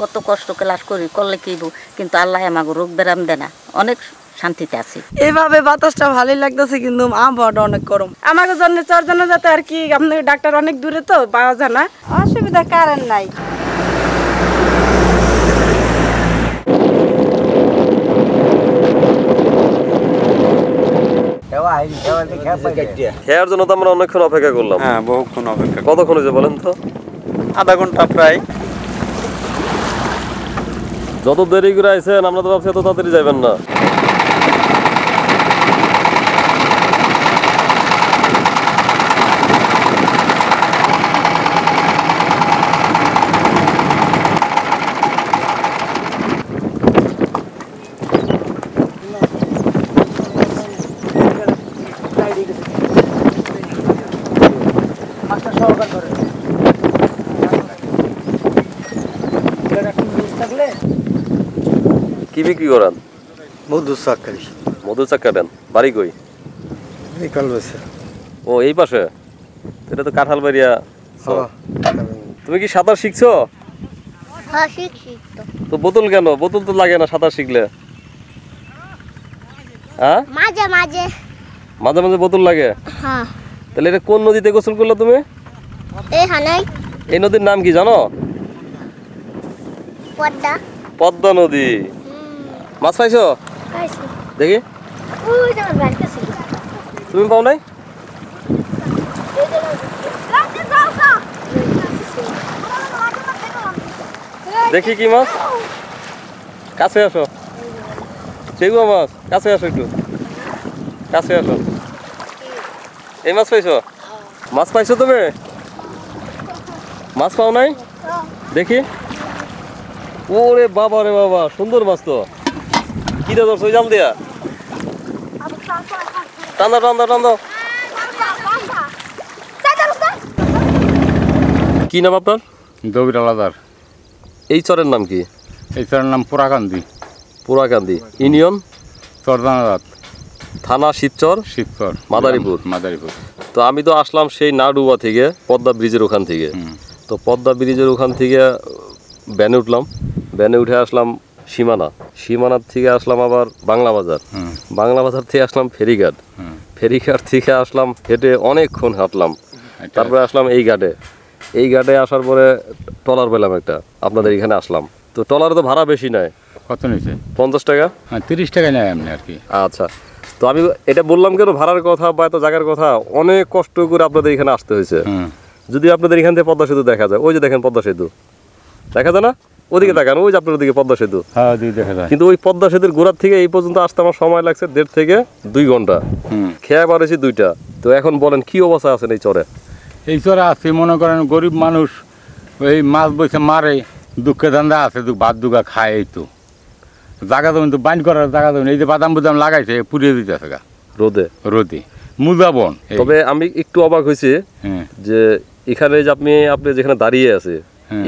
কত কষ্ট ক্লাস করি করলে কি কিন্তু আল্লাহ আমাকে রোগ ব্যারাম দেয় না, অনেক শান্তিতে আছি। এইভাবে বাতাসটা ভালোই লাগতেছে, কিন্তু আবহাওয়াটা অনেক গরম। আমাকে জন্য চরজনে যাতে আর কি, আপনার ডাক্তার অনেক দূরে তো পাওয়া যায় না, অসুবিধা কারণ নাই। খেয়ার জন্য তো আমরা অনেকক্ষণ অপেক্ষা করলাম। হ্যাঁ, বহুক্ষণ অপেক্ষা। কতক্ষণ হয়েছে বলেন তো? আধা ঘন্টা প্রায়। যত দেরি করে আইছেন আমরা তো ভাবছি এত তাড়াতাড়ি যাবেন না। কি বিক্রি করেন? মধু চাকরি। মধু চাক্কা দেন? বাড়ি কই? ও এই পাশে? এটা তো কাঁঠাল বাড়িয়া। তুমি কি সাঁতার শিখছো? হ্যাঁ, শিখছি তো বোতল কেন? বোতল তো লাগে না সাঁতার শিখলে। হ্যাঁ, মাঝে মাঝে মাঝে মাঝে বোতল লাগে। হ্যাঁ। তাহলে এটা কোন নদীতে গোসল করলে তুমি? এই নদীর নাম কি জানো? পদ্মা। পদ্মা নদী। মাছ পাইছো? দেখি। তুমি পাও নাই? দেখি কি মাছ। কাছে আসো। চেগুয়া মাছ, কাছে আসো একটু, কাছে আসো। এই মাছ পাইছো? মাছ পাইছো তুমি? মাছ পাও নাই? দেখি। ওরে বাবা রে বাবা, সুন্দর মাছ তো। কি দিয়ে ধরছো? জাল দিয়া? টান্দা টান্দা টান্দা। কি নাম আপনার? দবির আলাদার। এই চরের নাম কি? এই চরের নাম পোড়াকান্দি। পোড়াকান্দি ইউনিয়ন, চরদানাদাত থানা শিবচর, শিবচর, মাদারীপুর। মাদারীপুর। তো আমি তো আসলাম সেই নাডুবা থেকে, পদ্মা ব্রিজের ওখান থেকে। তো পদ্মা ব্রিজের ওখান থেকে ভ্যানে উঠলাম, ভ্যানে উঠে আসলাম সীমানা, সীমানার থেকে আসলাম আবার বাংলা বাজার, বাংলা বাজার থেকে আসলাম ফেরিঘাট, ফেরিঘাট থেকে আসলাম হেঁটে অনেকক্ষণ হাঁটলাম, তারপরে আসলাম এই ঘাটে। এই ঘাটে আসার পরে ট্রলার পেলাম একটা, আপনাদের এখানে আসলাম। তো ট্রলারে তো ভাড়া বেশি নেয়। কত নিয়েছে? 50 টাকা। হ্যাঁ, 30 টাকা নেয় এমনি আর কি। আচ্ছা, তো আমি এটা বললাম কেন ভাড়ার কথা বা এত জায়গার কথা, অনেক কষ্ট করে আপনাদের এখানে আসতে হয়েছে। যদি আপনাদের এখান থেকে পদ্মা সেতু দেখা যায়, ওই যে দেখেন পদ্মা সেতু দেখা যায় না, ওদিকে দেখান, ওই যে আপনার ওদিকে পদ্মা সেতু। হ্যাঁ, দেখা যায়। কিন্তু ওই পদ্মা সেতুর গোড়ার থেকে এই পর্যন্ত আসতে আমার সময় লাগছে 1.5 থেকে 2 ঘন্টা। খেয়ে পারেছি 2টা। তো এখন বলেন কি অবস্থা আছেন এই চরে? এই চরে আছে মনে করেন গরিব মানুষ, ওই মাছ বসে মারে, দুঃখে ধান্দা আছে, ভাত দুগা খায়। এই তো জায়গা দেবেন, তো বাইন করার জায়গা দেবেন। এই যে বাদাম বুদাম লাগাইছে, পুড়িয়ে দিতেছে গা রোদে রোদে মুজাবন। তবে আমি একটু অবাক হয়েছি যে এখানে যে আপনি যেখানে দাঁড়িয়ে আছে,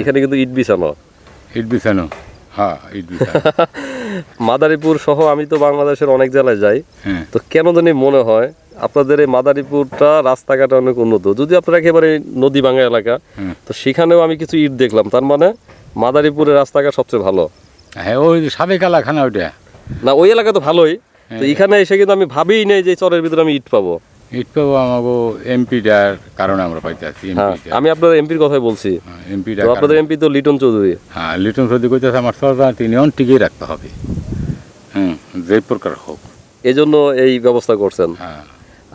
এখানে কিন্তু ইট বিছানো। ইট বিছানো? হ্যাঁ, ইট বিছানো। মাদারীপুর সহ আমি তো বাংলাদেশের অনেক জেলায় যাই, তো কেন জানি মনে হয় আপনাদের এই মাদারীপুরটা রাস্তাঘাট অনেক উন্নত। যদি আপনারা একেবারে নদী ভাঙা এলাকা, তো সেখানেও আমি কিছু ইট দেখলাম, তার মানে মাদারীপুরের রাস্তাঘাট সবচেয়ে ভালো। হ্যাঁ, ওই সাবেক এলাকানা ওইটা না, ওই এলাকা তো ভালোই। তো এখানে এসে কিন্তু আমি ভাবিই নেই যে চরের ভিতরে আমি ইট পাবো। ইট পাবো আমাকে এমপিটার কারণে আমরা পাইতে আছি। আমি আপনার এমপির কথাই বলছি। এমপিটা আপনাদের এমপি তো লিটন চৌধুরী। হ্যাঁ, লিটন চৌধুরী কইতেছে আমার সরকার তিনি টিকিয়ে রাখতে হবে, যে প্রকার হোক, এই জন্য এই ব্যবস্থা করছেন।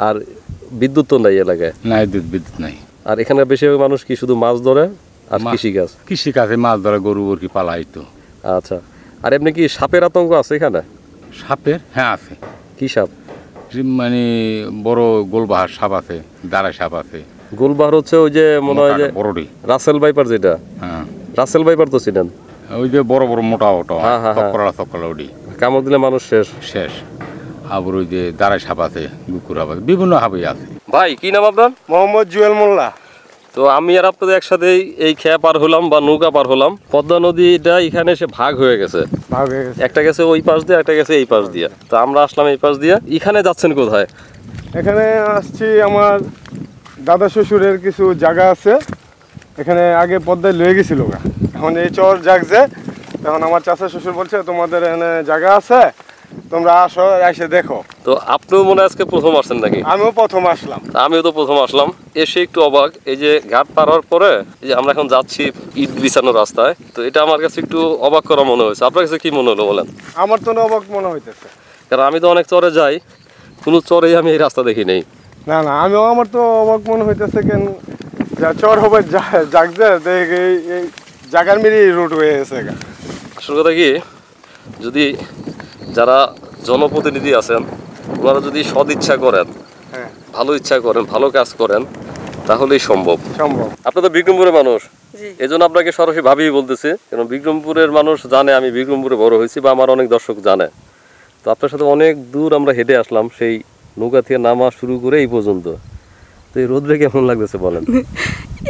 আর বিদ্যুৎ তো নাই এলাকায়? না, বিদ্যুৎ নাই। আর এখানে বেশিরভাগ মানুষ কি শুধু মাছ ধরে আর কৃষিকাজ? কৃষিকাজে মাছ ধরে, গরু কি পালাই তো। আচ্ছা, আর এমনি কি সাপের আতঙ্ক আছে এখানে? সাপের? হ্যাঁ, আছে। কি সাপ? মানে বড় গোলবাহার সাপ আছে, দাঁড়ায় সাপ আছে। গোলবাহার হচ্ছে ওই যে মনে হয় যে বড়ডি রাসেল ভাইপার, যেটা। হ্যাঁ, রাসেল ভাইপার তো চিনেন? ওই যে বড় বড় মোটা ওটা চক্করা ওডি, কামড় দিলে মানুষ শেষ শেষ। আবার ওই যে দাঁড়ায় সাপ আছে, গুকুর সাপ আছে, বিভিন্ন সাপই আছে। ভাই কি নাম আপনার? মোহাম্মদ জুয়েল মোল্লা। তো আমি আর আপনাদের একসাথে এই খেয়া পার হলাম বা নৌকা পার হলাম। পদ্মা নদীটা এখানে এসে ভাগ হয়ে গেছে, একটা গেছে ওই পাশ দিয়ে, একটা গেছে এই পাশ দিয়ে। তো আমরা আসলাম এই পাশ দিয়ে। এখানে যাচ্ছেন কোথায়? এখানে আসছি, আমার দাদা শ্বশুরের কিছু জায়গা আছে, এখানে আগে পদ্মায় লয়ে গেছিল, এখন এই চর জাগছে তখন আমার চাচা শ্বশুর বলছে তোমাদের এখানে জায়গা আছে, তোমরা আসো, এসে দেখো। তো আপনিও মনে হয় আজকে প্রথম আসছেন নাকি? আমিও প্রথম আসলাম। আমিও তো প্রথম আসলাম, এসে একটু অবাক। এই যে ঘাট পার হওয়ার পরে এই যে আমরা এখন যাচ্ছি ইট বিছানো রাস্তায়, তো এটা আমার কাছে একটু অবাক করা মনে হয়েছে। আপনার কাছে কি মনে হলো বলেন? আমার তো অবাক মনে হইতেছে, কারণ আমি তো অনেক চরে যাই, কোনো চরেই আমি এই রাস্তা দেখি নেই। না না আমার তো অবাক মনে হইতেছে, কেন যা চর হবে জাগছে দেখে এই জাগার মিরি রুট হয়ে গেছে। আসল কথা কি, যদি যারা জনপ্রতিনিধি আছেন ওনারা যদি সদ ইচ্ছা করেন, হ্যাঁ ভালো ইচ্ছা করেন, ভালো কাজ করেন, তাহলেই সম্ভব। আপনি তো বিক্রমপুরের মানুষ, এই জন্য আপনাকে সরাসরি ভাবিই বলতেছি, কারণ বিক্রমপুরের মানুষ জানে আমি বিক্রমপুরে বড় হয়েছি, বা আমার অনেক দর্শক জানে। তো আপনার সাথে অনেক দূর আমরা হেঁটে আসলাম, সেই নৌকা থেকে নামা শুরু করে এই পর্যন্ত। তো এই রোদ্রে কেমন লাগতেছে বলেন?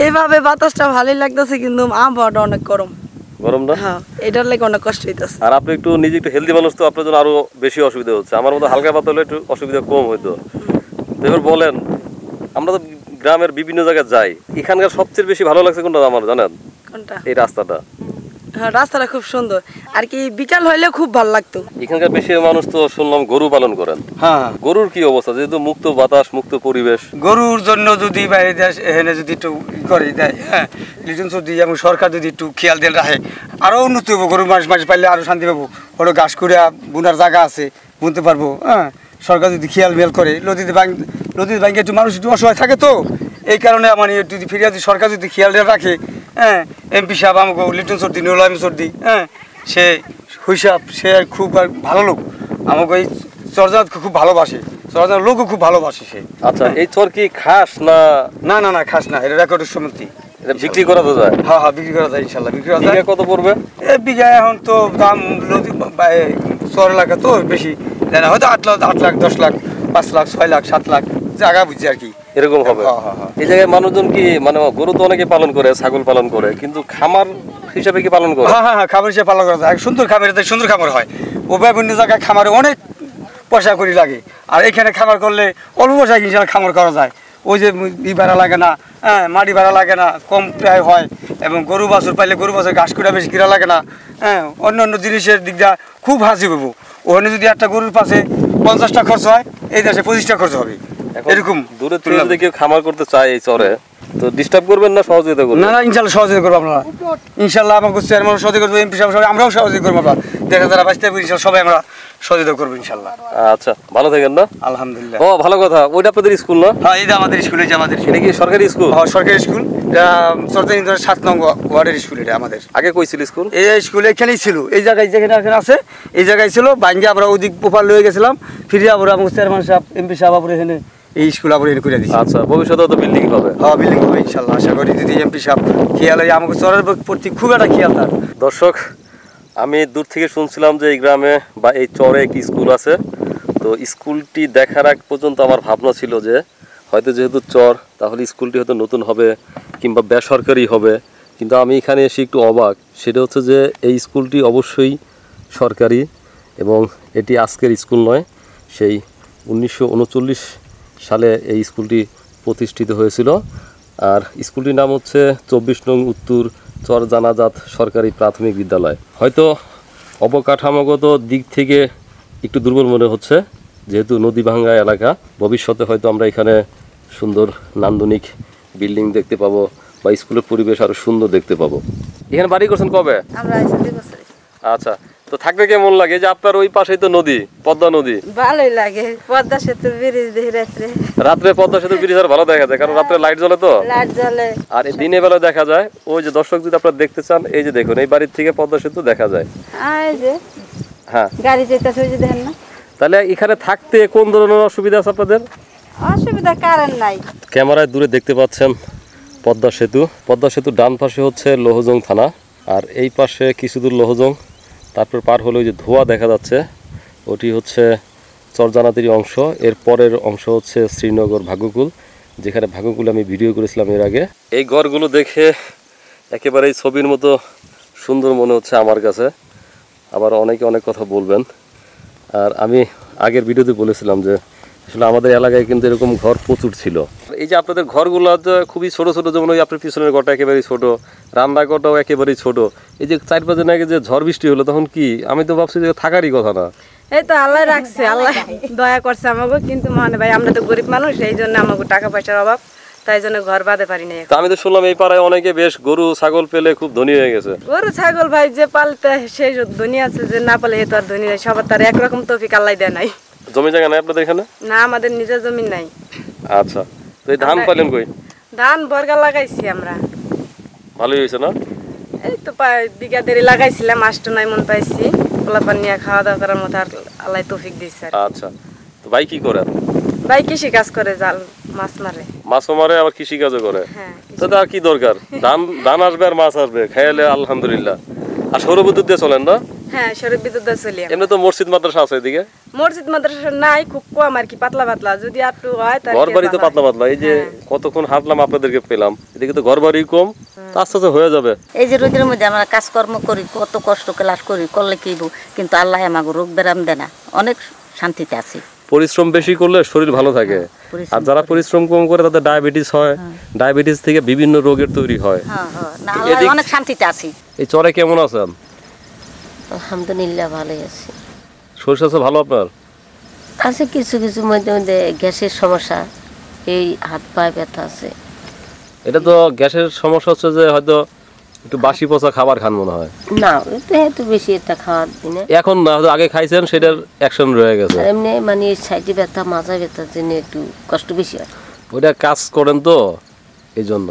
এভাবে বাতাসটা ভালোই লাগতেছে, কিন্তু আবহাওয়াটা অনেক গরম। গরম না? হ্যাঁ, এটার লাগে অনেক কষ্ট হইতেছে। আর আপনি একটু নিজে একটু হেলদি মানুষ, তো আপনার জন্য আরো বেশি অসুবিধা হচ্ছে। আমার মতো হালকা পাতলা হলে একটু অসুবিধা কম হইতো। তো এবার বলেন, আমরা তো গ্রামের বিভিন্ন জায়গায় যাই, এখানকার সবচেয়ে বেশি ভালো লাগছে কোনটা আমার জানেন? কোনটা? এই রাস্তাটা। হ্যাঁ, রাস্তাটা খুব সুন্দর, আর কি বিকাল হইলে খুব ভালো লাগতো। এখানকার বেশি মানুষ তো শুনলাম গরু পালন করেন। হ্যাঁ, গরুর কি অবস্থা? যেহেতু মুক্ত বাতাস, মুক্ত পরিবেশ, গরুর জন্য যদি বাইরে দেশ এখানে যদি একটু করে দেয়, হ্যাঁ, লিটন যদি এবং সরকার যদি একটু খেয়াল দিয়ে রাখে, আরও উন্নত হবো। গরুর মাস পাইলে আরও শান্তি পাবো। ওটা ঘাস কুড়া বুনার জায়গা আছে, বুনতে পারবো। হ্যাঁ, সরকার যদি খেয়াল মেয়াল করে, নদীতে ব্যাংকে একটু মানুষ একটু অসহায় থাকে, তো এই কারণে আমার যদি ফিরিয়ে সরকার যদি খেয়াল রাখে, হ্যাঁ, এমপি সাহেব আমাকে লিটন সর্দি, নুরুল সর্দি, হ্যাঁ, সে হিসাব, সে খুব ভালো লোক, আমাকে এই চরজাতকে খুব ভালোবাসে, চরজাত লোকও খুব ভালোবাসে সে। আচ্ছা, এই চর কি খাস না? না না না, খাস না, এটা রেকর্ডের সম্মতি। এটা বিক্রি করা তো যায়? হ্যাঁ হ্যাঁ, বিক্রি করা যায়, ইনশাল্লাহ বিক্রি করা যায়। বিঘা কত পড়বে? এই বিঘা এখন তো দাম চর এলাকা তো বেশি দেয় না, হয়তো 8 লাখ 10 লাখ 5 লাখ 6 লাখ 7 লাখ জায়গা বুঝছি আর কি, এরকম হবে। এই জায়গায় মানুষজন কি মানে গরু তো অনেকে পালন করে, ছাগল পালন করে, কিন্তু খামার হিসাবে কি পালন করে? হ্যাঁ হ্যাঁ হ্যাঁ, খাবার হিসেবে পালন করা যায়। সুন্দর খাবার, সুন্দর খাবার হয়। ও বিভিন্ন জায়গায় খামারে অনেক পয়সা করি লাগে, আর এখানে খাবার করলে অল্প পয়সায় ইনশাল্লাহ খামার করা যায়। ওই যে ভাড়া লাগে না, হ্যাঁ, মাটি ভাড়া লাগে না, কম প্রায় হয়। এবং গরু বাছুর পাইলে গরু বাছুর ঘাস কুড়া বেশি কিনা লাগে না, হ্যাঁ, অন্য অন্য জিনিসের দিকটা খুব হাসি পাবো। ওখানে যদি একটা গরুর পাশে 50টা খরচ হয়, এই দেশে 25টা খরচ হবে। এরকম দূরে থেকে যদি কেউ খামার করতে চায় এই চরে, তো ডিস্টার্ব করবেন না, সহযোগিতা করবেন? না না, ইনশাল্লাহ সহযোগিতা করবো আপনারা, ইনশাল্লাহ আমাকে চেয়ারম্যান সহযোগিতা করবো, এমপি সাহেব আমরাও সহযোগিতা করবো। আমরা দেখা যারা বাঁচতে পারবো, ইনশাল্লাহ সবাই আমরা সহযোগিতা করবো ইনশাল্লাহ। আচ্ছা, ভালো থাকেন না? আলহামদুলিল্লাহ। ও ভালো কথা, ওইটা আপনাদের স্কুল না? হ্যাঁ, এটা আমাদের স্কুল, এই যে আমাদের এটা কি সরকারি স্কুল? হ্যাঁ, সরকারি স্কুল, এটা সরকারি 7 নং ওয়ার্ডের স্কুল। এটা আমাদের আগে কই ছিল স্কুল? এই স্কুল এখানেই ছিল, এই জায়গায় যেখানে এখানে আছে এই জায়গায় ছিল। বাইঙ্গে আমরা ওদিক পোপার লয়ে গেছিলাম, ফিরে আবার আমাকে চেয়ারম্যান সাহেব, এমপি সাহেব আবার এখানে এই স্কুল আবার এনে করে দিচ্ছি। আচ্ছা, ভবিষ্যতে তো বিল্ডিং হবে? হ্যাঁ, বিল্ডিং হবে ইনশাল্লাহ, আশা করি। যদি এমপি সাহেব খেয়াল হয়, আমাকে চরের প্রতি খুব একটা খেয়াল তার। দর্শক, আমি দূর থেকে শুনছিলাম যে এই গ্রামে বা এই চরে একটি স্কুল আছে। তো স্কুলটি দেখার আগ পর্যন্ত আমার ভাবনা ছিল যে হয়তো যেহেতু চর, তাহলে স্কুলটি হয়তো নতুন হবে কিংবা বেসরকারি হবে। কিন্তু আমি এখানে এসে একটু অবাক, সেটা হচ্ছে যে এই স্কুলটি অবশ্যই সরকারি, এবং এটি আজকের স্কুল নয়, সেই 1939 সালে এই স্কুলটি প্রতিষ্ঠিত হয়েছিল। আর স্কুলটির নাম হচ্ছে 24 নং উত্তর চর জানাজাত সরকারি প্রাথমিক বিদ্যালয়। হয়তো অবকাঠামোগত দিক থেকে একটু দুর্বল মনে হচ্ছে, যেহেতু নদী ভাঙ্গা এলাকা। ভবিষ্যতে হয়তো আমরা এখানে সুন্দর নান্দনিক বিল্ডিং দেখতে পাবো, বা স্কুলের পরিবেশ আরও সুন্দর দেখতে পাবো। এখানে বাড়ি করছেন কবে? আমরা আইসা 2 বছর। আচ্ছা, তো থাকতে কেমন লাগে? যে আপনার ওই পাশেই তো নদী, পদ্মা নদী। ভালোই লাগে, পদ্মা সেতু ব্রিজ দেখি রাত্রে। রাত্রে পদ্মা সেতু ব্রিজ আর ভালো দেখা যায়, কারণ রাত্রে লাইট জ্বলে তো। লাইট জ্বলে। আর দিনের বেলা দেখা যায়। ওই যে দর্শক যদি আপনারা দেখতে চান, এই যে দেখুন, এই বাড়ির থেকে পদ্মা সেতু দেখা যায়। এই যে হ্যাঁ, গাড়ি যেতেছে, ওই যে দেখেন না। তাহলে এখানে থাকতে কোন ধরনের অসুবিধা আছে আপনাদের? অসুবিধা কারণ নাই। ক্যামেরায় দূরে দেখতে পাচ্ছেন পদ্মা সেতু। পদ্মা সেতুর ডান পাশে হচ্ছে লোহজং থানা, আর এই পাশে কিছু দূর লোহজং, তারপর পার হলে ওই যে ধোয়া দেখা যাচ্ছে, ওটি হচ্ছে চরজানাতির অংশ। এর পরের অংশ হচ্ছে শ্রীনগর ভাগ্যকুল, যেখানে ভাগ্যকুল আমি ভিডিও করেছিলাম এর আগে। এই ঘরগুলো দেখে একেবারেই ছবির মতো সুন্দর মনে হচ্ছে আমার কাছে। আবার অনেকে অনেক কথা বলবেন। আর আমি আগের ভিডিওতে বলেছিলাম যে আসলে আমাদের এলাকায় কিন্তু এরকম ঘর প্রচুর ছিল। এই যে আপনাদের ঘরগুলো খুবই ছোট ছোট, যেমন ওই আপনার পিছনের ঘরটা একেবারেই ছোট, রান্নাঘরটাও একেবারেই ছোট, এই যে 4-5 দিন আগে যে ঝড় বৃষ্টি হলো তখন কি আমি তো ভাবছি যে থাকারই কথা না। এই তো আল্লাহ রাখছে, আল্লাহ দয়া করছে আমাকে। কিন্তু মানে ভাই আমরা তো গরিব মানুষ, এই জন্য আমাকে টাকা পয়সার অভাব, তাই জন্য ঘর বাঁধতে পারি না। তা আমি তো শুনলাম এই পাড়ায় অনেকে বেশ গরু ছাগল পেলে খুব ধনী হয়ে গেছে। গরু ছাগল ভাই যে পালতে সেই ধনী আছে, যে না পালে তো আর ধনী নাই। সবার তার একরকম তৌফিক আল্লাহ দেয় নাই। জমি জায়গা নাই আপনাদের এখানে? না, আমাদের নিজের জমি নাই। আচ্ছা, তো এই ধান পাইলেন কই? ধান বর্গা লাগাইছি আমরা। ভালোই হয়েছে না? এই তো বিঘা দেরি লাগাইছিলাম, 8-9 মন পাইছি। পোলাপান নিয়ে খাওয়া দাওয়া করার মতো আর আল্লাহ তৌফিক দিচ্ছে। আচ্ছা, তো ভাই কি করেন? ভাই কৃষি কাজ করে, জাল মাছ মারে। মাছও মারে আবার কৃষি কাজও করে। হ্যাঁ, তো আর কি দরকার, ধান আসবে আর মাছ আসবে, খাইলে আলহামদুলিল্লাহ। আর সৌরবিদ্যুৎ দিয়ে চলেন না? হ্যাঁ, শরীর বিদ্যুৎ চলি। এমনি তো মসজিদ মাদ্রাসা আছে এদিকে? মসজিদ মাদ্রাসা নাই, খুব কম আর কি, পাতলা পাতলা। যদি একটু হয় তাহলে ঘর বাড়ি তো পাতলা পাতলা। এই যে কতক্ষণ হাঁটলাম আপনাদেরকে পেলাম, এদিকে তো ঘর বাড়ি কম, আস্তে আস্তে হয়ে যাবে। এই যে রোদের মধ্যে আমরা কাজকর্ম করি, কত কষ্ট ক্লাস করি, করলে কি কিন্তু আল্লাহ আমাকে রোগ ব্যারাম দেয় না, অনেক শান্তিতে আছি। পরিশ্রম বেশি করলে শরীর ভালো থাকে, আর যারা পরিশ্রম কম করে তাদের ডায়াবেটিস হয়, ডায়াবেটিস থেকে বিভিন্ন রোগের তৈরি হয়। না, আল্লাহ অনেক শান্তিতে আছি। এই চরে কেমন আছেন? আলহামদুলিল্লাহ ভালোই আছি। শরীর স্বাস্থ্য ভালো আপনার? আছে কিছু কিছু মধ্যে মধ্যে গ্যাসের সমস্যা, এই হাত পায়ে ব্যথা আছে। এটা তো গ্যাসের সমস্যা হচ্ছে যে হয়তো একটু বাসি পচা খাবার খান মনে হয়। না, এত বেশি এটা খাওয়ার দিনে এখন না, হয়তো আগে খাইছেন সেটার অ্যাকশন রয়ে গেছে। এমনি মানে সাইডে ব্যথা, মাথা ব্যথার জন্য একটু কষ্ট বেশি হয়। ওইটা কাজ করেন তো এই জন্য,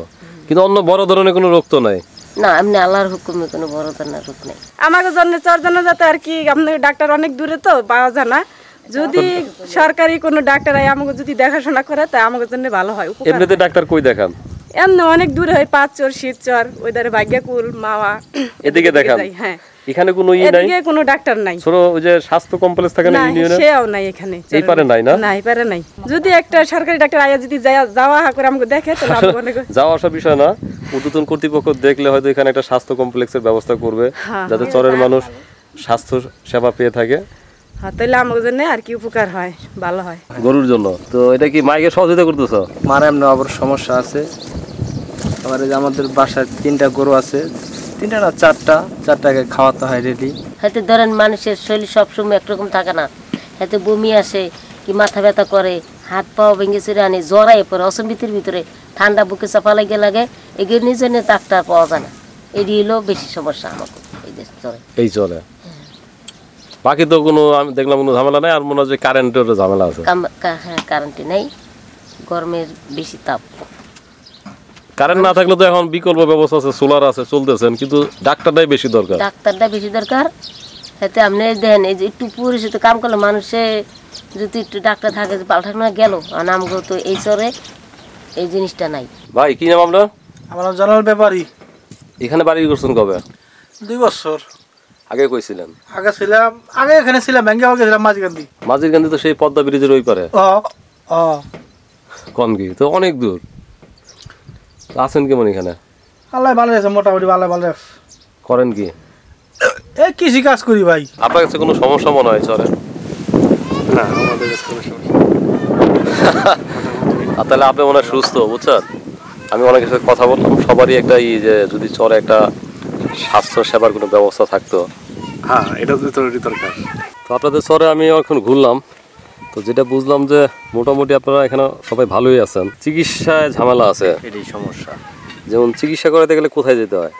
কিন্তু অন্য বড় ধরনের কোনো রোগ তো নাই। না, এমনি আল্লাহর হুকুমে কোনো বড় ধরনের রোগ নেই। আমাকে জন্য চরজনে যাতে আর কি, আপনার ডাক্তার অনেক দূরে তো পাওয়া যায় না। যদি সরকারি কোনো ডাক্তার আমাকে যদি দেখাশোনা করে তা আমাকে জন্য ভালো হয়। এমনিতে ডাক্তার কই দেখান? এমনি অনেক দূরে হয়, 5 চর, শিবচর, ওই ধারে ভাগ্যকুল, মাওয়া, এদিকে দেখান? হ্যাঁ, এখানে কোনো ই নাই? এদিকে কোনো ডাক্তার নাই। ছোট ওই যে স্বাস্থ্য কমপ্লেক্স থাকে না ইউনিয়নে, সেও নাই এখানে। এই পারে নাই না? নাই, পারে নাই। যদি একটা সরকারি ডাক্তার আয়া যদি যাওয়া করে আমাকে দেখে তাহলে আমি অনেক যাওয়া আসা বিষয় না, ঊর্ধ্বতন কর্তৃপক্ষ দেখলে হয়তো এখানে একটা স্বাস্থ্য কমপ্লেক্সের ব্যবস্থা করবে, যাতে চরের মানুষ স্বাস্থ্য সেবা পেয়ে থাকে। হ্যাঁ, তাহলে আমার জন্য আর কি উপকার হয়, ভালো হয় গরুর জন্য। তো এটা কি মাইকে সহযোগিতা করতেছো? মার এমনি আবার সমস্যা আছে। আবার এই যে আমাদের বাসায় 3টা গরু আছে, 3টা না 4টাকে খাওয়াতে হয় ডেলি। হয়তো ধরেন মানুষের শরীর সবসময় একরকম থাকে না, হয়তো বমি আসে, কি মাথা ব্যথা করে, হাত পাও ভেঙে চুরে আনে, জ্বরাই পরে, অসম্বিতির ভিতরে ঠান্ডা বুকে চাপা লাগে এগুলো নিজের ডাক্তার পাওয়া যায় না। এটি হলো বেশি সমস্যা আমাকে এই যে চলে। এই চলে, বাকি তো কোনো আমি দেখলাম কোনো ঝামেলা নাই। আর মনে হয় যে কারেন্টের ঝামেলা আছে। হ্যাঁ, কারেন্টে নেই, গরমের বেশি তাপ। কারেন্ট না থাকলে তো এখন বিকল্প ব্যবস্থা আছে, সোলার আছে, চলতেছেন, কিন্তু ডাক্তারটাই বেশি দরকার। ডাক্তারটা বেশি দরকার। হাতে আপনি দেন এই যে একটু পরিচিত কাম করলে মানুষে যদি একটু ডাক্তার থাকে যে পাল্টানো গেল, আর নামগো তো এই চরে এই জিনিসটা নাই। ভাই কি নাম আপনার? আমার নাম জালাল ব্যাপারী। এখানে বাড়ি করছেন কবে? 2 বছর আগে কইছিলেন? আগে এখানে ছিলাম, ব্যাংকে গেছিলাম মাঝিকান্দি। মাঝিরকান্দি তো সেই পদ্মা ব্রিজের ওই পারে। কোন কি তো অনেক দূর। আছেন কেমন এখানে? আল্লাহ ভালো আছে, মোটামুটি ভালো আছে। করেন কি? এই কৃষি কাজ করি ভাই। আপনার কাছে কোনো সমস্যা মনে হয় চরে? না, আমাদের কাছে কোনো সমস্যা। আর তাহলে আপনি মনে হয় সুস্থ, বুঝছেন? আমি অনেকের সাথে কথা বললাম, সবারই একটা যে যদি চরে একটা স্বাস্থ্য সেবার কোনো ব্যবস্থা থাকতো। হ্যাঁ, এটা তো দরকার। তো আপনাদের চরে আমি এখন ঘুরলাম, তো যেটা বুঝলাম যে মোটামুটি আপনারা এখানে সবাই ভালোই আছেন। চিকিৎসায় ঝামেলা আছে, এটাই সমস্যা। যেমন চিকিৎসা করাতে গেলে কোথায় যেতে হয়?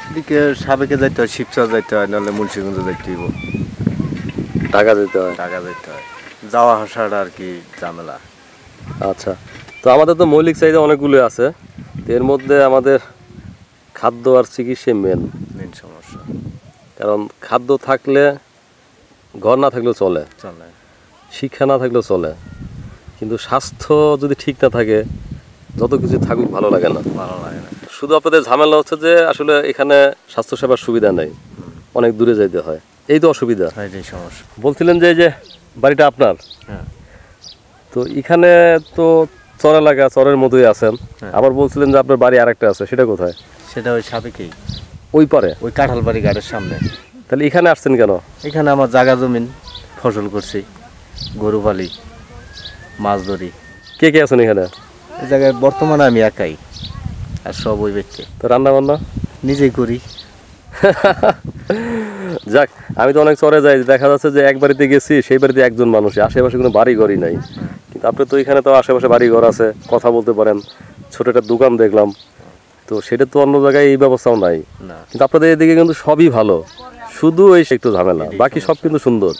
এদিকে সাবেকে যাইতে হয়, শিবচর যাইতে হয়, নাহলে মুন্সিগঞ্জ যাইতে হইব, ঢাকা যেতে হয়। ঢাকা যাইতে হয়। যাওয়া আসাটা আর কি ঝামেলা। আচ্ছা, তো আমাদের তো মৌলিক চাহিদা অনেকগুলো আছে, তো এর মধ্যে আমাদের খাদ্য আর চিকিৎসা মেন সমস্যা। কারণ খাদ্য থাকলে ঘর না থাকলেও চলে, শিক্ষা না থাকলেও চলে, কিন্তু স্বাস্থ্য যদি ঠিক না থাকে যত কিছু থাকুক ভালো লাগে না। শুধু আপনাদের ঝামেলা হচ্ছে যে আসলে এখানে স্বাস্থ্যসেবার সুবিধা নেই, অনেক দূরে যাইতে হয়, এই তো অসুবিধা। সমস্যা। বলছিলেন যে এই যে বাড়িটা আপনার, তো এখানে তো চর এলাকা, চরের মতোই আছেন, আবার বলছিলেন যে আপনার বাড়ি আরেকটা আছে, সেটা কোথায়? সেটা ওই সাবেকেই, ওই পারে, ওই কাঁঠালবাড়ি ঘাটের সামনে। তাহলে এখানে আসছেন কেন? এখানে আমার জায়গা জমিন, ফসল করছি, গরু পালি, মাছ ধরি। কে কে আছেন এখানে? এই জায়গায় বর্তমানে আমি একাই, আর সব ওই ব্যক্তি। তো রান্না বান্না নিজেই করি। যাক, আমি তো অনেক চরে যাই, দেখা যাচ্ছে যে এক বাড়িতে গেছি, সেই বাড়িতে একজন মানুষ, আশেপাশে কোনো বাড়ি ঘরই নাই। কিন্তু আপনি তো এখানে তো আশেপাশে বাড়ি ঘর আছে, কথা বলতে পারেন, ছোট একটা দোকান দেখলাম, তো সেটা তো অন্য জায়গায় এই ব্যবস্থাও নাই। কিন্তু আপনাদের এদিকে কিন্তু সবই ভালো, শুধু এই একটু ঝামেলা, বাকি সব কিন্তু সুন্দর।